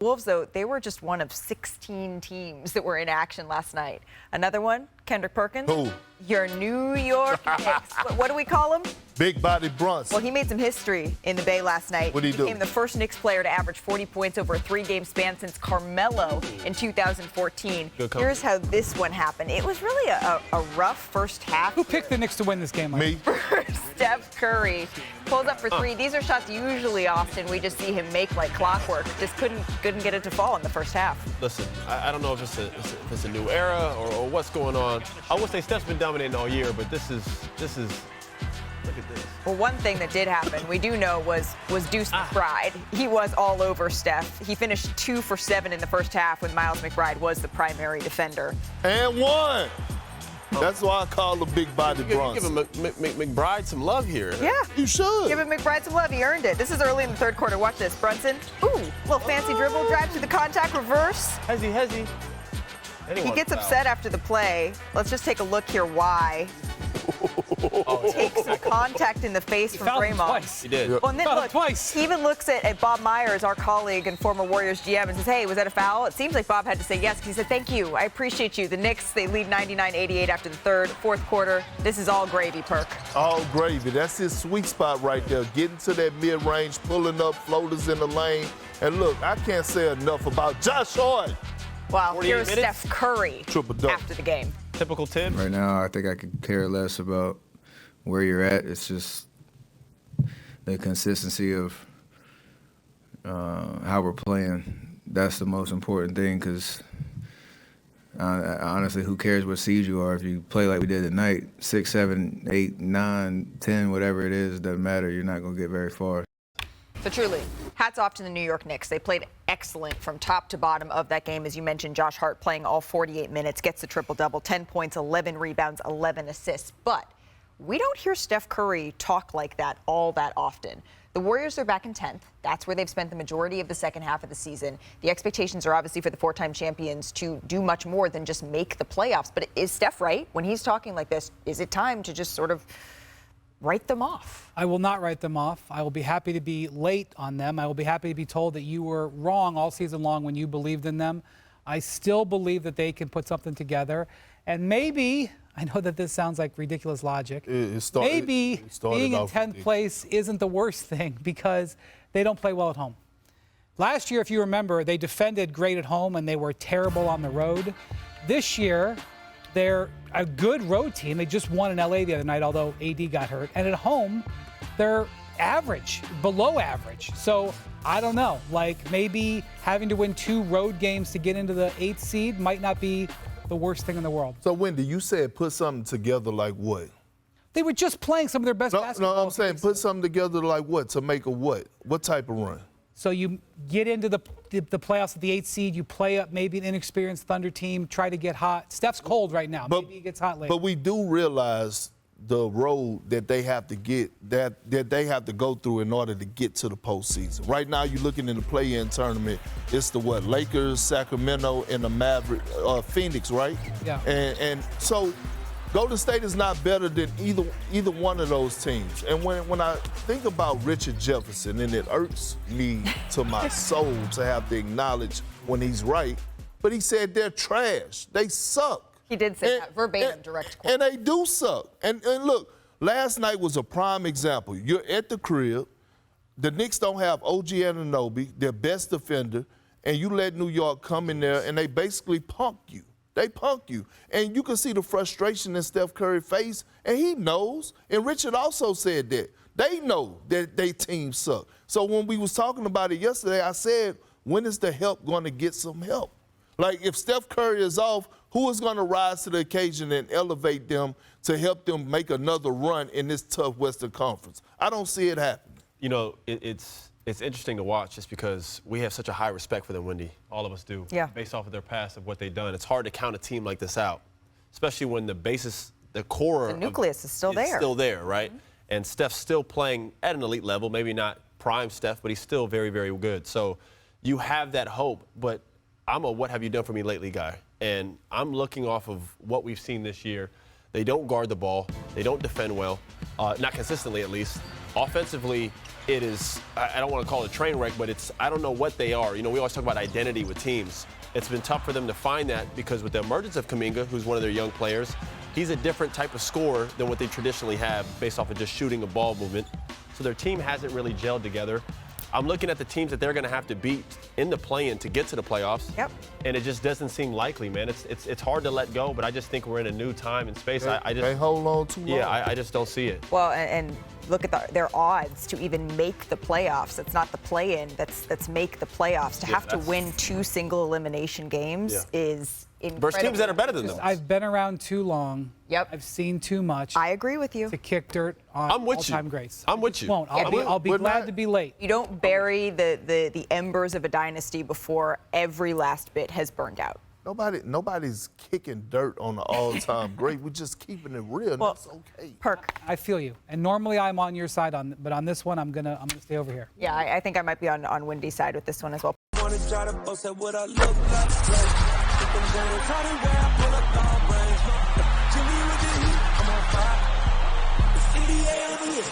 Wolves, though, they were just one of 16 teams that were in action last night. Another one, Kendrick Perkins. Who? Your New York Knicks. What do we call him? Big body Brunson. Well, he made some history in the Bay last night. What'd he do? Became the first Knicks player to average 40 points over a 3-game span since Carmelo in 2014. Here's how this one happened. It was really a rough first half. Who picked the Knicks to win this game? Me. Steph Curry pulls up for three. These are shots usually Austin we just see him make like clockwork. Just couldn't get it to fall in the first half. Listen, I don't know if it's a new era or what's going on. I would say Steph's been dominating all year, but this is look at this. Well, one thing that did happen, we do know, was Deuce McBride. He was all over Steph. He finished 2 for 7 in the first half when Miles McBride was the primary defender. And one. That's why I call him Big Body Brunson. You give McBride some love here. Yeah. You should. Give McBride some love. He earned it. This is early in the third quarter. Watch this. Brunson. Ooh, little fancy dribble, drive to the contact, reverse. Hezzy. He gets upset after the play. Let's just take a look here why. Takes some contact in the face from Draymond. Twice. He did. Well, and then look, twice. He even looks at Bob Myers, our colleague and former Warriors GM, and says, hey, was that a foul? It seems like Bob had to say yes, because he said, thank you, I appreciate you. The Knicks, they lead 99-88 after the fourth quarter. This is all gravy, Perk. All gravy. That's his sweet spot right there. Getting to that mid-range, pulling up floaters in the lane. And look, I can't say enough about Josh Hart. Wow, 48 here's minutes. Steph Curry Triple-double. after the game. Typical 10. Right now, I think I could care less about where you're at. It's just the consistency of how we're playing. That's the most important thing, because honestly, who cares what seed you are? If you play like we did tonight, 6, 7, 8, 9, 10, whatever it is, doesn't matter. You're not going to get very far. So truly, hats off to the New York Knicks. They played excellent from top to bottom of that game. As you mentioned, Josh Hart playing all 48 minutes, gets the triple-double, 10 points, 11 rebounds, 11 assists. But we don't hear Steph Curry talk like that all that often. The Warriors are back in 10th. That's where they've spent the majority of the second half of the season. The expectations are obviously for the 4-time champions to do much more than just make the playoffs. But is Steph right? When he's talking like this, is it time to just sort of write them off? I will not write them off. I will be happy to be late on them. I will be happy to be told that you were wrong all season long when you believed in them. I still believe that they can put something together. And maybe, I know that this sounds like ridiculous logic, maybe being in 10th place isn't the worst thing, because they don't play well at home. Last year, if you remember, they defended great at home and they were terrible on the road. This year, they're a good road team. They just won in LA the other night, although AD got hurt. And at home, they're average, below average. So I don't know, like maybe having to win 2 road games to get into the 8th seed might not be the worst thing in the world. So, Wendy, you said put something together like what? They were just playing some of their best basketball. No, I'm saying put something together like what? To make a what? What type of run? So you get into the playoffs at the 8th seed, you play up maybe an inexperienced Thunder team, try to get hot. Steph's cold right now. Maybe he gets hot later. But we do realize the road that they have to get, that they have to go through in order to get to the postseason. Right now, you're looking in the play-in tournament. It's the what? Lakers, Sacramento, and the Maverick, Phoenix, right? Yeah. And so Golden State is not better than either one of those teams. And when I think about Richard Jefferson, and it irks me to my soul to have to acknowledge when he's right, but he said they're trash. They suck. He did say that, verbatim, direct quote. And they do suck. And look, last night was a prime example. You're at the crib. The Knicks don't have OG Anunoby, their best defender, and you let New York come in there and they basically punk you. They punk you. And you can see the frustration in Steph Curry's face, and he knows. And Richard also said that. They know that their team suck. So when we was talking about it yesterday, I said, when is the help going to get some help? Like, if Steph Curry is off, who is going to rise to the occasion and elevate them to help them make another run in this tough Western Conference? I don't see it happening. You know, it's interesting to watch just because we have such a high respect for them, Wendy. All of us do. Yeah. Based off of their past of what they've done. It's hard to count a team like this out, especially when the basis, the core. The nucleus is still there. It's still there, right? Mm-hmm. And Steph's still playing at an elite level, maybe not prime Steph, but he's still very, very good. So you have that hope, but I'm a what have you done for me lately guy. And I'm looking off of what we've seen this year. They don't guard the ball. They don't defend well, not consistently at least. Offensively, it is, I don't want to call it a train wreck, but I don't know what they are. You know, we always talk about identity with teams. It's been tough for them to find that because with the emergence of Kuminga, who's one of their young players, he's a different type of scorer than what they traditionally have based off of just shooting a ball movement. So their team hasn't really gelled together. I'm looking at the teams that they're going to have to beat in the play-in to get to the playoffs. Yep. And it just doesn't seem likely, man. It's hard to let go, but I just think we're in a new time and space. They hold on too long. Yeah, I just don't see it. Well, and look at their odds to even make the playoffs. It's not the play-in that's make the playoffs. To have to win 2 single elimination games is incredible. Versus teams that are better than them. I've been around too long. Yep. I've seen too much. I agree with you. To kick dirt on I'm with you. all-time greats. I'm with you. Won't. I'll be glad to be late. You don't bury the embers of a dynasty before every last bit has burned out. Nobody's kicking dirt on the all-time great. We're just keeping it real. Well, That's okay. Perk. I feel you. And normally I'm on your side but on this one I'm gonna stay over here. Yeah, I think I might be on Windy's side with this one as well. Wanna try to boast at what I look like. Think I'm gonna try to wear, pull up all brains. Jimmy with the heat, I'm on fire. It's 88 over here,